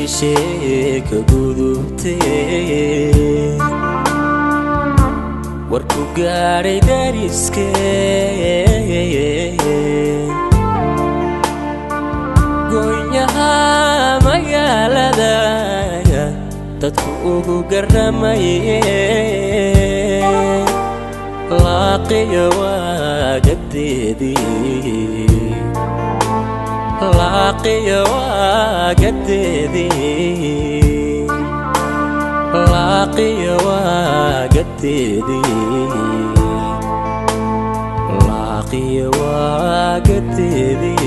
sheeka gudubtay warku gaaray dariskee goonyaha magaalada dadku ugu garamayee laaqiya waagadeedii laaqiya waagadeedii laaqiya waagadeedii laaqiya waagadeedii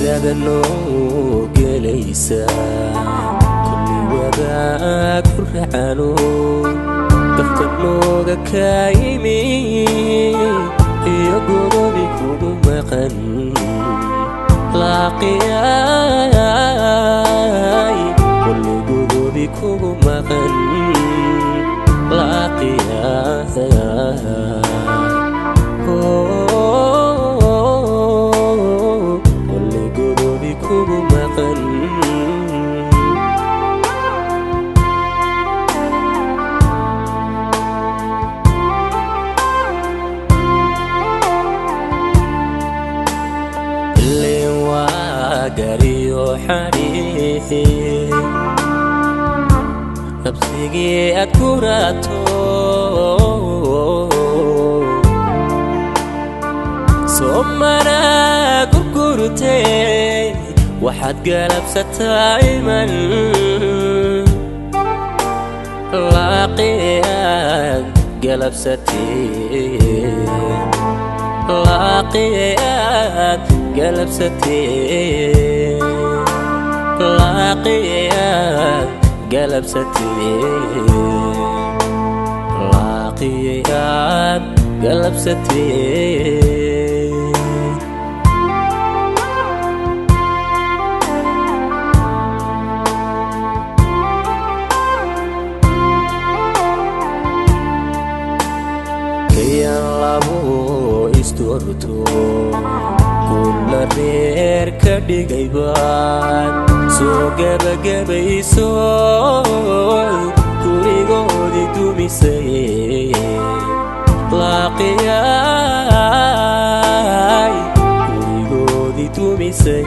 sidada noo gelaysaa kulli wadaag ku racano dafka nooga kaa yimi iyo godobi kugu maqan laaqiyay kulli godobi kugu maqan laaqiyay kugu maqan اللي واقري وحريح نفسي أكوراتو سمرا كركرتي وحد قلب ستايما لاقيات قلب ستين لاقيات قلب ستين لاقيات قلب ستين لاقيات قلب ستين istorto kulla reer ka dhigayban soo gabagabayso kurigoodii dumisay laaqiyay kurigoodii dumisay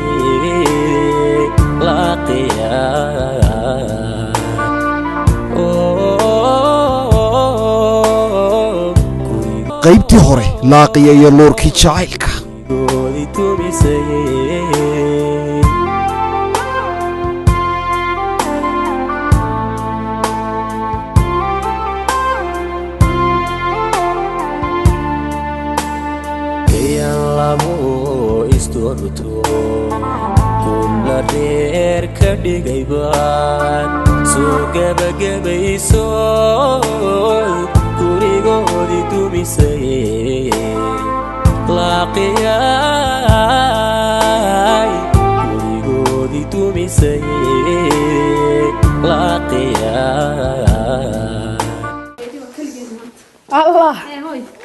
laaqiyay qaybtii hore laaqiya iyo nuurkii jacaylka istorto kulla reer ka dhigayban soo gabagabayso kurigoodii dumisay laaqiyay kurigoodii dumisay laaqiyay الله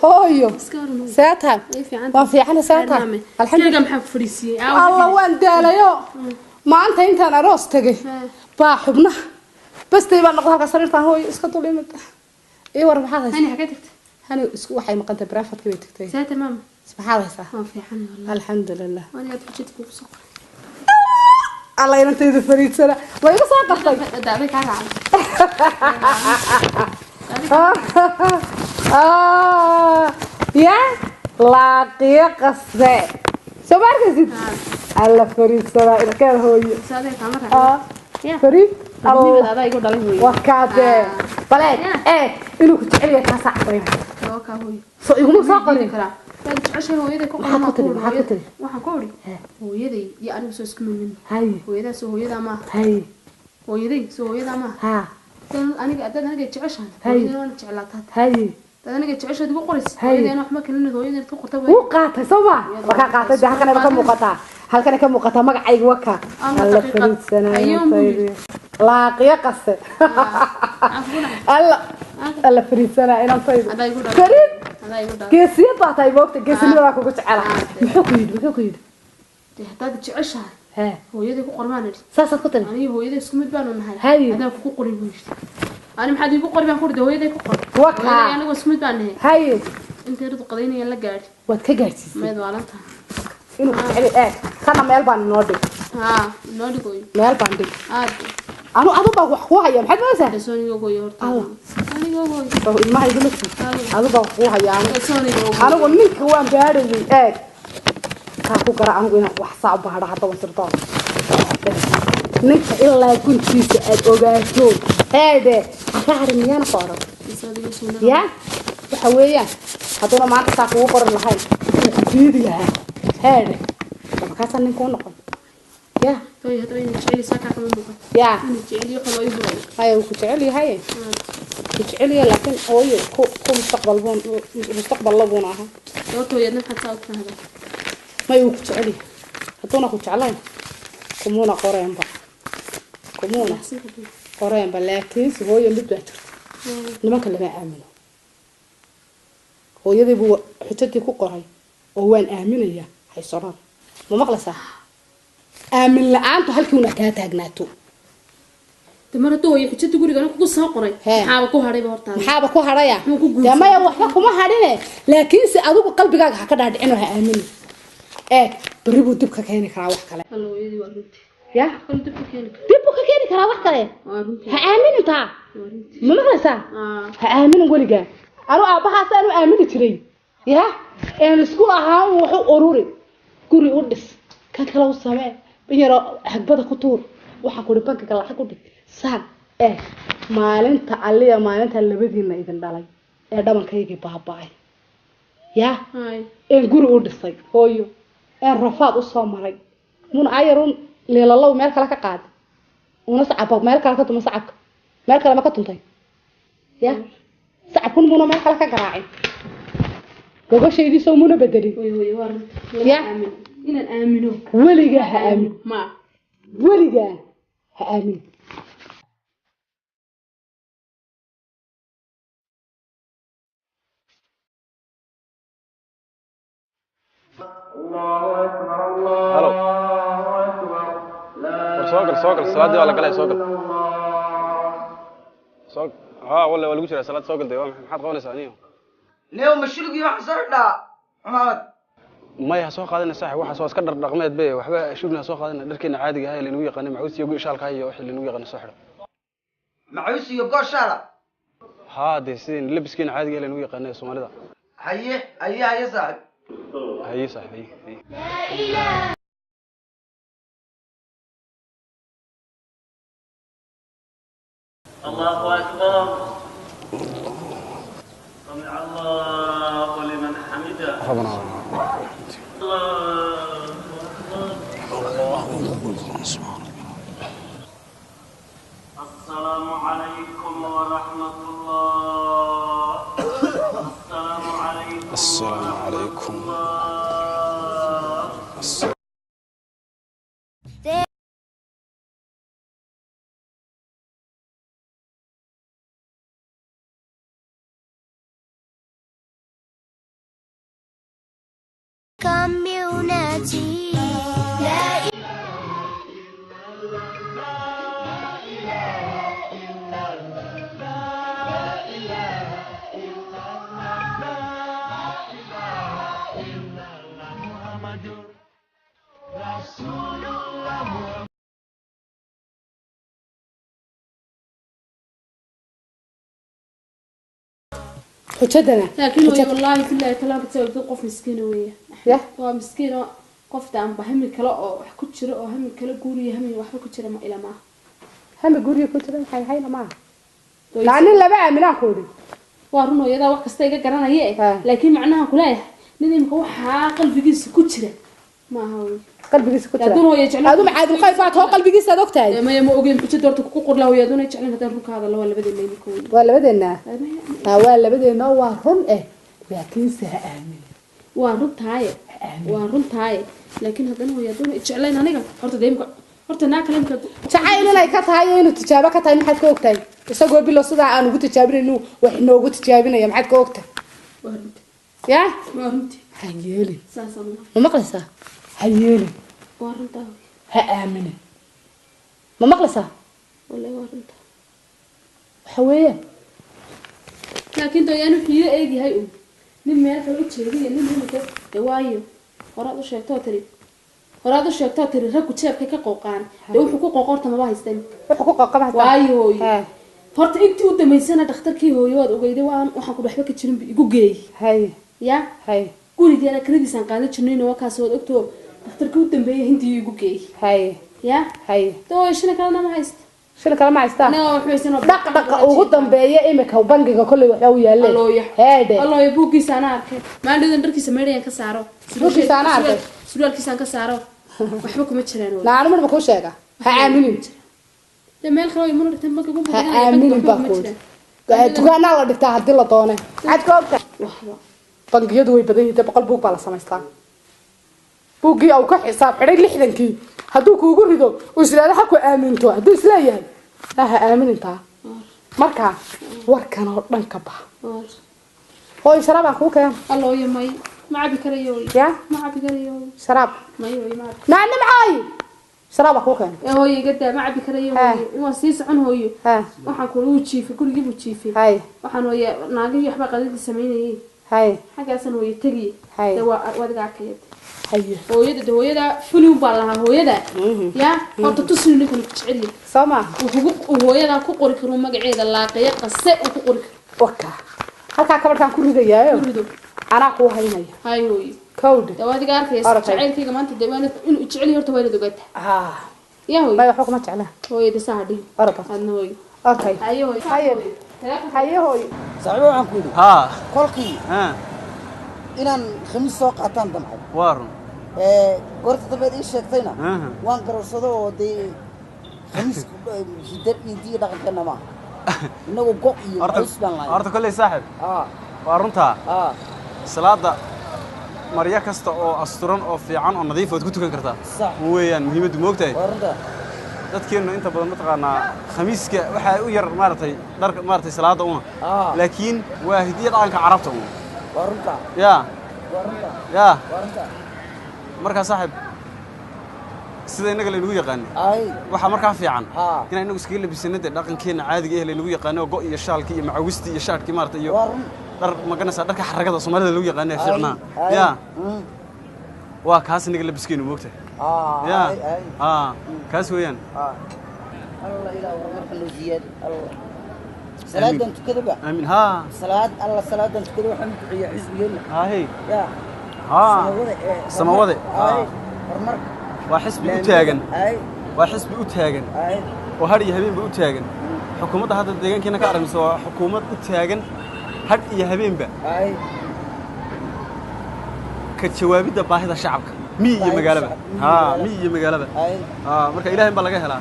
هويو ساتها وفي حنا ساتها الحمد لله محب فريسي الله وان داليو ما انت انا روس تغي با حبنا بس تيبا نقدها كسريرتان هوي اسكا طوليمت اي ور maxaad هاني حكيتك هاني isku waxay maqantay brafadka way tagtay saa tamaam subhanallah في حنا والله الحمد لله وانا وجهتك وسق الله ينتهي فريسنا way ka soo qaxtay daabay ka raacay يا لاقيه قصه سوبركسيد الله فريد سرا كان هو ساده كاميرا فريد الله هذا يقول دلي وكاده بلاد انو كجعليه ka saacay oo ka hooyo soo igu soo qorin kara tan jeceshay hooyada ku waxaan ku ori hooyaday iyo anigu soo isku min hay hooyada soo hooyada ma hay hooyaday soo hooyada ma ha tan aniga jeceshay hooyada waan jeclaataa hay أنا قلت عشرة تقول قرص هذا أنا أحمد كنا ذوين تقول طب وقعت سما وكا قعت ده كان كم مقطع هل كان كم مقطع مقعي وكا الله فريد سنة طيب لاقي قصة الله فريد سنة أنا طيب فريد كيسية طيب وقت كيسية راكو قلت على محكيد هذا تعيشها ها هو يدي قربان ساسا كتر يعني هو يدي سكمت بانو نهاي هذا فوق قريب وش أنا محد يقول قربان كورد هو يدي قرب وكا أنا وسكمت بانه هاي أنت رد قضيني يلا قاعد واتكجرتي ما يدو علامتها إنه علي كنا ميلبان نودي نودي قوي ميلبان دي أنا بوحوها يا محد ما سه سوني قوي هرتا سوني قوي ما يقولك أنا بوحوها يا سوني قوي أنا أقول منك هو بارد كاكو كرا أنا قلنا وحصاب بهذا حتى وصرتان نك إلا كنت في أوجاتو هذا شهر ميان فارغ يا وحويا هذول ما تساقوا وقر الهاي كثير يا هذا فكاسا نكون نقول يا طيب هتبين تشعلي ساكا كمان بكرة يا تشعلي خلوا يبغوا هاي وكتشعلي هاي كتشعلي لكن هو مستقبل لبونها لو تو يدنا حتى أكثر هذا ما يوكتشعلي هتونا كتشعلين كمونا قرين بقى كمونا قرين بقى لكن هو يلبس لما كان لما آمنه هو يذهب حتى كقري وهو آمن يا هاي صرنا ما مخلصه آمن لأنتو هالكونا كاتاجناتو تمر تو يحتى تقولي أنا كنت ساقري حابكو هاري بهرتان محابكو هرايا ده ما يوحنا كم هارينه لكن سأدوب قلبك هكذا إنه آمن بريبو دبكة كأني كراوح كله الله يدي ورنتي يا كل دبكة كأني كراوح كله ورنتي هآمن تا ما مخلصه هآمن قولي جا أنا أبغى أنا آمن تري يا أنا سكوا هاو وحو أوروري كوري أودس كات كلاو سامع بيجرا حقبة كتور وحكوري بانك كلا حكوري سان maalinta aliya maalinta labadiina idin dhalay ee dhabankayga baaba'ay ya guri u dhisay hooyo rafaad u soo maray mun ayarun leelalow meel kale ka qaad una sacab meel kale ka tuma sacabka meel kale ma ka tuntay ya sacabkun muna meel kale ka garaacay gogoshaydii soo muna bedelin hooyo war ya inaan aamino weliga ha aamin ma weliga ha aamin الله أكبر الله أكبر لا سوق الصلاة دي ولا قلعي سوق ولا وجه الصلاة سوق دي حد قوي ثانيه ليه مشلقي واحد صرنا محمد ما يا سوق هذا صح واحد سوق اسكندر رقميت بيه وحبا شوفنا سوق هذا دركينا عادي هاي اللي نو يقان معوس يقول شالك هاي وحي اللي نو يقان سحر معوس يقول شارع هادي سين لبسكين عادي اللي نو يقان سوماليدا هي صاحب هي صح هي لا إله الله أكبر سمع الله لمن حمده ربنا السلام عليكم ورحمة الله السلام عليكم كميوناتي لا حجتنا لكن هو والله في الله كلام تسوي قف مسكين وياه يا هو مسكين قف دام بهم كلا أو كنت شراء هم كلا جوري هم واحد كنت شراء ما إلى ما هم جوري كنت هاي ما لأن اللي بقى من أخوري وارنو يدا وقت استيقظ كرنا هي لكن معناها كلها ندي مكوحة قلب جيس كنت شراء ما هو قلبي كنت يدون هو يجعل هذا معاد الخيفات هو قلبي قيس هذا وقتها ما اوغين ku jidorta ku qor law yaduna jeclan hadan runka hada la wala badin leeyay koon wala badina wala badina waa run laakiin saamin waa runtaay laakiin hadan hoo yaduna jeclan aniga horta deemka horta naa kalimka jacayl inay ka tahay inuu tijaabo ka tahay maxaad ka ogtahay isagoo bilo sida aan ugu tijaabinayno wax noogu tijaabinaya maxaad ka ogtahay ya hayeeli ma maqlaysaa hayeeli ha aamine ma maqlaysaa wallahi waa runta waxa weeyaan laakiin doyaan xiyo eegyahay nin meel kale u jeediyo nin ninka dawaayo horaad u sheegto tiri rag ku jeebka ka qooqaan wuxuu ku qooqorta ma haysteen wuxuu ku qooqama waayo horta intii u dameysana dhakhtarkii hooyood ogeyday waxaan ku dhaxba ka jirin igu geey ya gurigeena kredisan qaadan jirnayna waa kaas wad ogto dhakhtarkii u dambeeyay hintii igu geey ya too shina kala ma haysto dhaq ugu dambeeya imika bangiga kulli waxa uu yaalay heede allooya buugiisa ana arkay maandhadan dharkiisa meedhayan ka saaro buugiisa ana arkay surwaalkiisa ka saaro waxba kuma jiraan naanu marba ku sheega ha aaminin meel kale ma dhigtan marka ku ha aaminin baa dukaana la dhigtaa hadii la doono cad ka ogta waxba bangiyadu way badan yihiin boqol buug baa la samaystaa buugii au ka xisaab xidhay 60kii hadduu kuugu rido islaada ha ku aaminto hadduu isleeyahay ha aamintaa marka warkan oo dhan ka bax hooy sharaab aan kuu keen allooya may ma cabi karayo ya ma cabi karayo sharaab may ma naani maxay sharaab aan kuu keen hooy gada ma cabi karayo waa sii socon hooyo waxaan ku uu jiifay gurigii buu jiifay waxaan hooyo naagii waxba qadadii sameynayay xagaasan hooyo tagi waa wadiga arkayad hooyada fuliw baa lahaa hooyada ya horta tusni ninkan ku jecel sama wuxuu hooyada ku qori karo magaceeda laaqay qase uu ku qori waka halka kabarkan ku ridayaayo ana ku haynaya hooyo code wadiga arkaysa jaceylkayga maanta deewana inuu jecel horta waa inuu ogaataa ya hooyo ma waxa kuma jeclaa hooyada saadi arba adna hooyo okay hayo hooyo saaxiibo waxaan ku yidhi kolkii inaan khamiis soo qaataan damcay waarun goorta dambeed ii sheegtayna waan garorsado oo dee khamiis hidar iyo dhaqankeena ma inagu go iyo cus baan lahayn horta kolley saaxiib waa runtaa salaada marya kasta oo asturan oo fiican oo nadiif ah ku tukan kartaa weeyaan muhiimaddu moogtahay waa runtaa dadkeenu inta badan ma taqaanaa khamiiska waxa u yar maartay dharka maartay salaada una laakiin waa hidiya dhaqanka carabta una waa runtaa ya marka saaxiib sida inaga la inagu yaqaan waxa markaa fiican in inagu iskaga labisannada dhaqankeena caadiga ah la inagu yaqaan oo go iyo shaalki iyo macawisti iyo shaarki maartay iyo dhar maganaysa dharka xaragada Soomaalida lagu yaqaan ee fiicnaa ya waa kaas inaga labiskeenu moogtahay kaas weeyaan الله إله ورحمة زياد الله صلاة أنت كذبة آمين صلاة الله صلاة أنت كذبة حمد يا حزب يلا هي يا سماوضي مرمر وحسب أتاجن وحسب أتاجن وهذه هبين بأتاجن حكومة هذا الدجان كنا كأرم سوا حكومة أتاجن هاد يهبين بقى كتشوابي ده باهي ده شعبك مية مقالبة مية مقالبة مركا إلهي بقى لقاها لا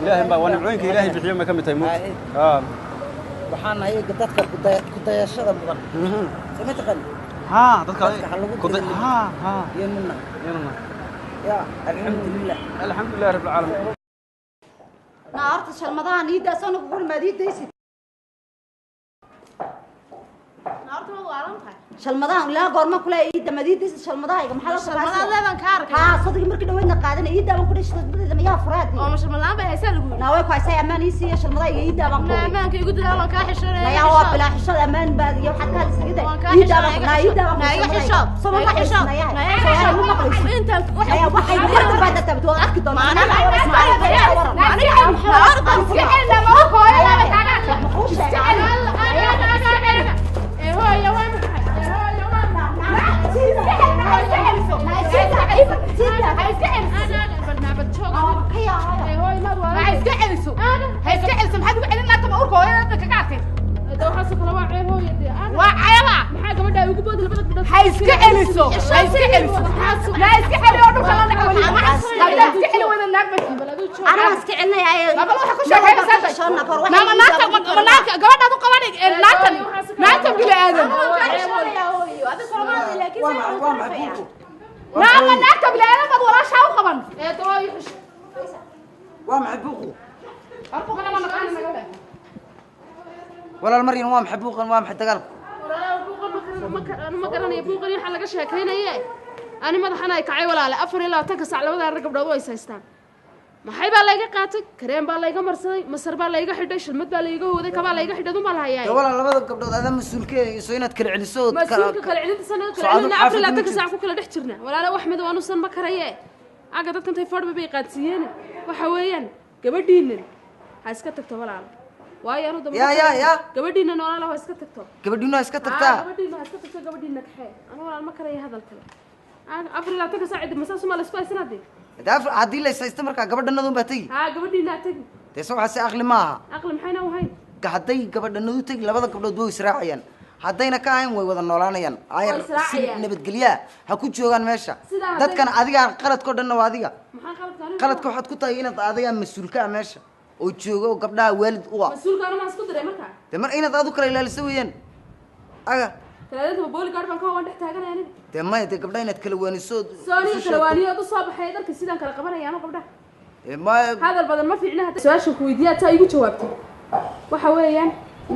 إلهي بقى وانا معينك إلهي في حيوم ما كم تيموت وحنا هي قدتك كنت يا شرب مضر سمعت قال كنت يمنا يا الحمد لله رب العالمين نعرف شلمضان يدا سنة بقول ما ديسي نعرف ما وعلمها شلمضان لا قرما كلها يدا ما ديسي شلمضان يا محل شلمضان لا بنكارك صدق مركي دوينا قاعدين يدا ما كلش بدي ما يا فرادي مش شلمضان بهيسال لقول ناوي كويس امان يسي شلمضان يدا ما كلش امان كي يقول لا بنكا حشر لا يا هو بلا حشر امان بعد يا حتى يدا يدا ما حشر صبر ما حشر انت يا واحد مرت بعد تبدو اكيد ما انا waa cayaba maxaa gabadha ugu boodi labada gabdhood ha iska celiso ha iska celiso la iska celiyo dhulka la dhacwali la iska celiyo wada naag baa ana iska celinay baba waxa ku sheekaysaa mama naagta gabadha ku qabanay naagta bila aadan mama naagta bila aadan bad wala shaaw qaban ee dooy waa maxbuuqu arko kana ma naqaan naga walaal Maryam waa maxbuuqan waa maxay dagaalku ma garanay buuqan waxa laga sheekaynaye ani madaxana ay kacay walaale 24 saac labada rag gabdhood way haystaan maxay baa layga qaatay kareen baa layga marsaday masar baa layga xidhay shilmad baa layga waday kaba layga xidhay duma lahaayay walaal labada gabdhood aad mas'uulkeey soo inaad kala celiso mas'uulka kala celinta sanad kala celina 24 saac ku kala dhex jirna walaale waxmed waanu san ma karaye aga dadkan tay fadhi bay qaadsiiyeen waxa weeyaan gabadhiinan ha iska tagto walaal waayo anu daba ya gabadhiinan walaal ha iska tagto gabadhiina iska tagtaa gabadhiina iska tagto gabadhiina kaxee anu walaal ma karaye hadal kale aga 24 saac dib masaas ma la isku haysanade haddii la isaysto markaa gabadhanadu baa tagi gabadhiina tagi dee soo waxaasi aqli maaha aqli maxayna u hayn hadday gabadhanadu tagi labada gabdhood way israacayaan haddayna ka ahayn way wada noolaanayaan ayar si nabadgelya ha ku joogaan meesha dadkan adiga qaladko dhanna waa adiga qaladka waxaad ku tahay inaad adiga mas'uulka ah meesha oo joogo gabdhaha waalid u ah mas'uulka ma isku diray markaa dee mar inaad adu kala ilaaliso weeyaan aga talaadada booli gaar baan ka waan dhex taaganayaan dee ma dee gabdhaha inaad kala waaniso sooniyo kala waaniyo u soo baxay dalka sidaan kala qabanayaan gabdhaha ma hadal badan ma fiicna su'aasha ku weydiiyaa taa igu jawaabtay waxa weeyaan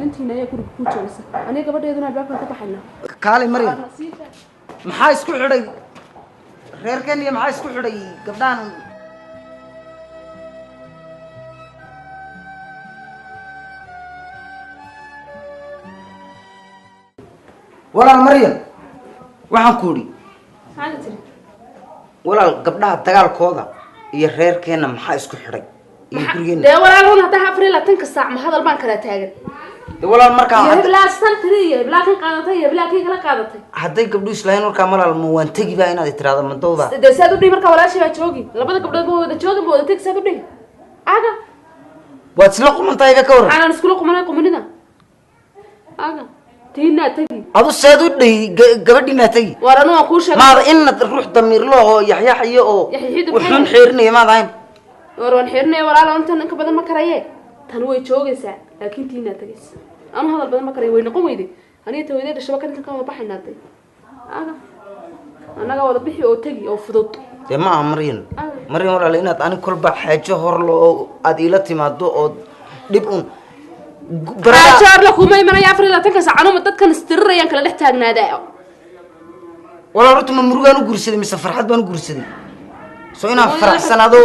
intiina ay guriga ku joogaysa aniga gabadheeduna albaabka ka baxayna kaalay Maryam maxaa isku xidhay reerkan iyo maxaa isku xidhay gabdhahan walaal Maryam waxaan ku iri walaal gabdhaha dagaalkooda iyo reerkeena maxaa isku xidhay iyo gurigeena dee walaal run hadda 24 saac ma hadal baan kala taagan walaal markaa bilaa santiriye bilaa kan qaadatay bilaa kan kala qaadatay hadday gabdhu islayn markaa malaal ma waan tagi baa inaad tiraado madowda dee saad u dhig markaa walaashay baa joogi labada gabdhood ma wada joogi ma wada tag saad u dhig aga waad isla qumantahay ka waran aanan isku qumanida aga tiina tagi adu saad u dhig gabadhina tagi waranu aan ku sheegay maada in ruux damiir loo oo yaxyaxiyo oo wuxuun xeerinay maada hayn waran xeerinay walaal intan ka badan ma karaye tan way joogaysaa laakiin tiina tagaysa anu hadal badan ma karaye way noqon weyday aniga tawaydeeda shabakadka ka wada baxaynaatay aga anaga wada bixi oo tagi oo fudud dee ma aha Maryam walaal inaad ani kolba xaajo hor loo aad ila timaado oo dhib un xaajo la kuma imanaya 24 saac anu dadkan istirrayaan kala dhex taagnaadaa walaal runtu ma murugaan u guursaday mise farxad baan u guursaday soo inaan faraxsanaado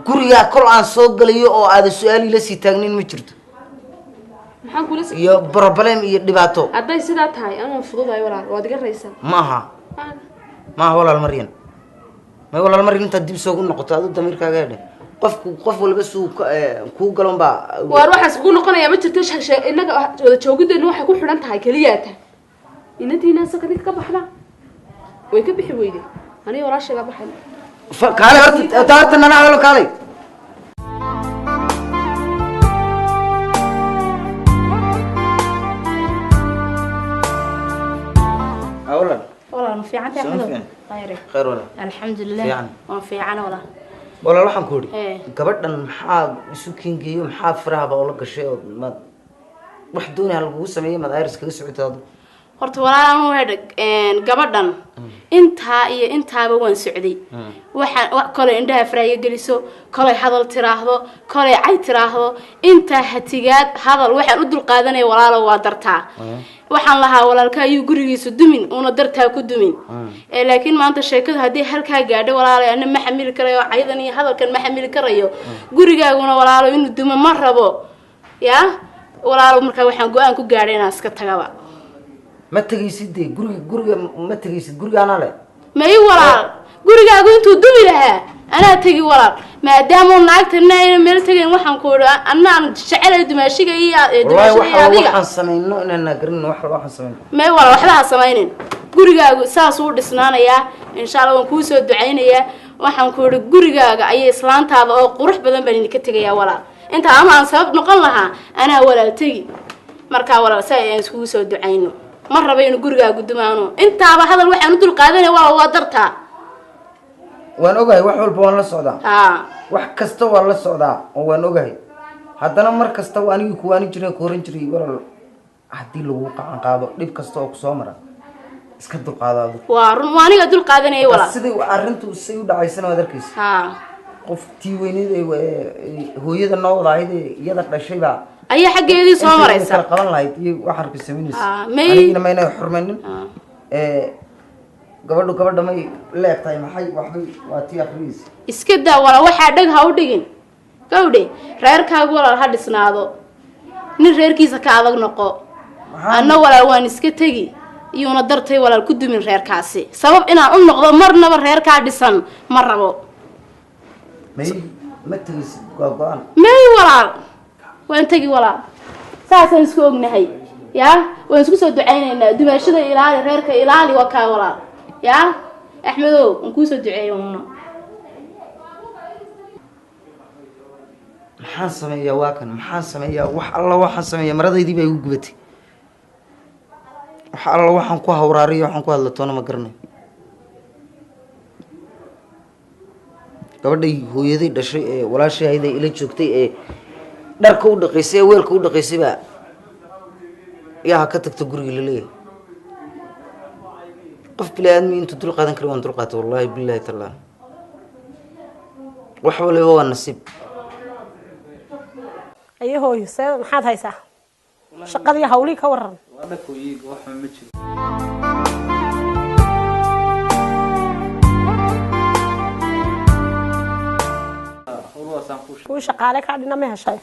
guriga kol aan soo galayo oo aad su'aal ila sii taagnin ma jirto maxaan kula sii iyo problem iyo dhibaato haday sidaa tahay anu fududahay walaal waad iga raysan maaha walaal Maryam ma walaal Maryam inta dib soo noqoto aad damirkaaga yeedhay qof walba suu ku galon ba war waxaas ugu noqonaya ma jirto inaga wada joogideen waxa ku xiran tahay kaliyaata inantiina sakadka ka baxda way ka bixi weyday aniga walaashaga baxay kaalay horta nana hadal kaalay والله ما في عندي أحمد خير ولا الحمد لله ما في عنا ولا waxaan ku iri gabadhan maxaa isu kingiyo maxaa faraaba oo la gashay oo wax doonay lagu sameeyay madaris kaga socotado horta walaalaan u hedhag gabadhan inta iyo intaaba waan socday waxa kale indhaha faraya geliso kale hadal tiraahdo kale ay tiraahdo inta hatigaad hadal waxaan u dul qaadanay walaalo waa dartaa waxaan lahaa walaalka ayuu gurigiisa dumin una dartaa ku dumin laakiin maanta sheekadu hadii halka gaadhay walaalo aan ma xamili karayo aydan iyo hadalkan ma xamili karayo gurigaaguna walaalo inuu dumo ma rabo ya walaalo marka waxaan go'aan ku gaadhay inaan iska tagaba ma tagaysid guriga ma tagaysid gurigaana le may walaal gurigaagu intuu dumi lahaa anaa tagi walaal maadaama naagtana ay meel tageen waxaan ku anaan jecelahay dumaashiga iyo adiga waxaan sameeyno inaan garin waxaan sameeyno may walaal waxba sameeynin gurigaagu saas uu dhisnaanaya insha Allah waan ku soo duceynaya waxaan ku gurigaaga ay islaantaada oo qurux badan baan idinka tagaya walaal inta ama aan sabab noqon lahaa anaa walaal tagi markaa walaal saa ayaan iskugu soo ducayno ma rabo inuu gurigaa gudumaano intaaba hadal waxaan u dul qaadanay waa dartaa waan ogahay wax walba waan la socdaa wax kasta waan la socdaa oo waan ogahay haddana mar kasta anigu kuwaani jiray kooran jiray walaal haddii lagu qacan qaado dhib kasta oo ku soo mara iska dul qaadaado waa run waa aniga dul qaadanay walaal sidii arrintu si u dhacaysana wad arkaysa qof tii weyneed hooyada noo wadaayay iyada dhashay baa ayaa xageedii soo maraysa qaban lahayd iyo wax arki sameynaysa anigina ma inay xurmaynin gabadha may leegtahay maxay waxbay waa tii akhriis iska daa walaal waxa dhag ha u dhigin gawdhe reerkaagu walaal ha dhisnaado nin reerkiisa ka adag noqo anna walaal waan iska tagi iyuna dartay walaal ku dumin reerkaasi sabab inaan u noqdo marnaba reerkaa dhisan ma rabo ma tagis go'aan may walaal waan tagi walaal saasaan isku ognahay yaa waan isku soo ducaynaynaa dumaashada ilaali reerka ilaali waa kaa walaal yaa axmedow aan kuu soo duceeyo maxaan sameeyaa waa kan maxaan sameeyaa wax alla waxaan sameeyaa maradaydii baa igu gubatay wax alla waxaan ku hawraariyo waxaan ku hadlatoona ma garanayo gabadhay hooyaday dhashay ee walaashay hayday ila joogtay ee dharka u dhaqaysay ee weelka u dhaqaysay baa yaa ka tagta guriga la leeyahay qof bilaaadmi intuu dul qaadan kara waan dul qaatay wallaahi billaahi tallaa wax waliba waa nasiib aye hooyo see maxaad haysaa shaqadii hawlii ka waran kuu shaqaale kaa dhina ma heshay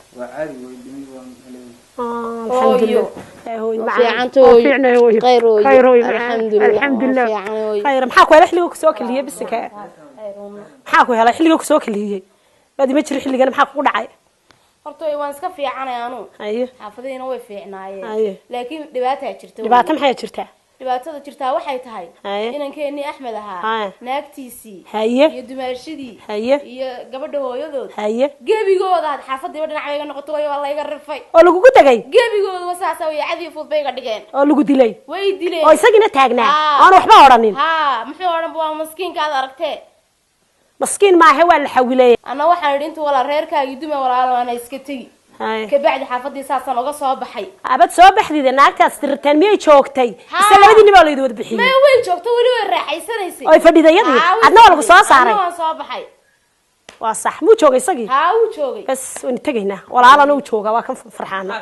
maxaa ku helay xilliga kusoo kaliyey bisinka maxaa ku helay xilliga kusoo kaliyey baadi ma jiro xilligana maxaa kugu dhacay horta waan iska fiicanay anu xaafadiina way fiicnaayeen laakiin dhibaato maxay jirtaa dhibaatada jirtaa waxay tahay inankeeni Axmed ahaa naagtiisii iyo dumaashadii iyo gabadha hooyadood gebigooda xaafadii dhinac bay noqotay oo la iga rifay oo lagu ku tagay gebigooda wasaasa way cadi fud bay ga dhigeen oo lagu dilay way dileen oo isagina taagnaa aan waxba oranin muxuu oran baa maskiinkaad aragtay مسكين ما هو اللي حوليه أنا واحد أنت ولا ريركا يدوم ولا أنا إسكتي كبعد حافظي ساسا نوقع صباحي أبد صباح ذي ناقة استرتين مية شوكتي السلام دي نبغى يدور بحي ما وين شوكتي وين راح يسنيسي أي فدي ذي عدنا ولا قصاص عاري أنا صباحي وصح مو شوكي سقي ها وشوكي بس ونتجه هنا ولا على نو شوكا واكم فرحانة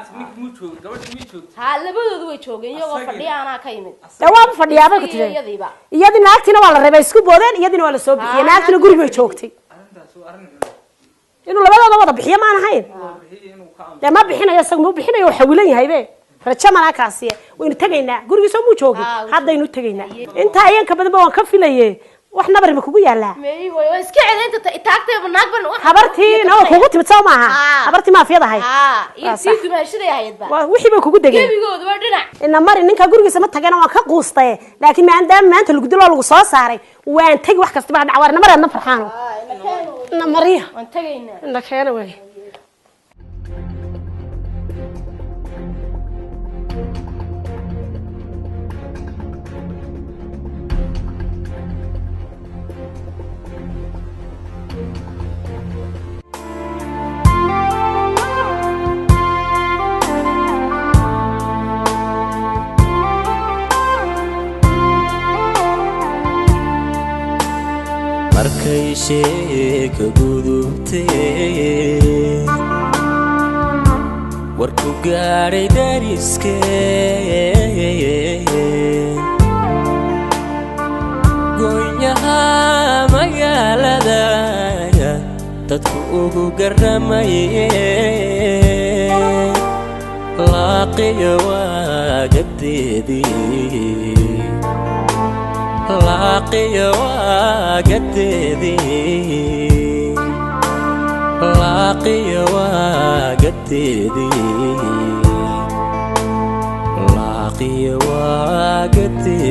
ها اللي بدو ذوي شوكي يوقف فدي أنا كيمن دوام فدي هذا كتير يدي ناقتنا ولا ربع سكوب بودن يدي ولا صوب ناقتنا قريب مية شوكتي إنه لبلا وضع بحية ما أنا هين ده ما بحنا يسق مو بحنا يحولين هاي به رجع ما ناقصية ونتجهنا قريب سو مو شوكي هذا ينتجهنا أنت هاي كبد بوان كفي ليه وإحنا بري مكوجي يلا. مي هو إسكعد أنت تاكتب بالنقبل. خبرتي نو كوجت بتسوي معها. خبرتي ما فيها هاي. يصير ما شري هاي بقى. وحي بكوجي دقيق. كيف يقول ودنا. إن مرة إنك قرقي سمت تجينا وان كقوسطة لكن ما عندنا ما أنت اللي قدروا القصاص صاري وان تجي واحد كستبع عوارنا مرة نفرحانه. إن مريها. وان تجينا. إنك هنا وين. markay sheeka gudubtee warku gaadhay dariskee goonyaha magaalada dadku ugu garamaye laaqiyo waagadeedii laaqiyo waagadeedii laaqiyo waagadeedii laaqiyo waagadeedii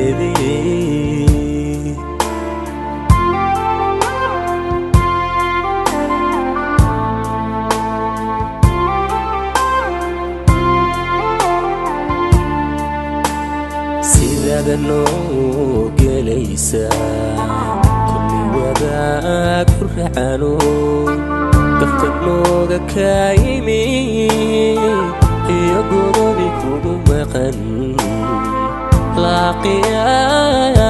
iyada noo gelaysaa kulli wadaag ku racano dafka nooga kaayimi iyo godobi kugu maqan laaqiyaa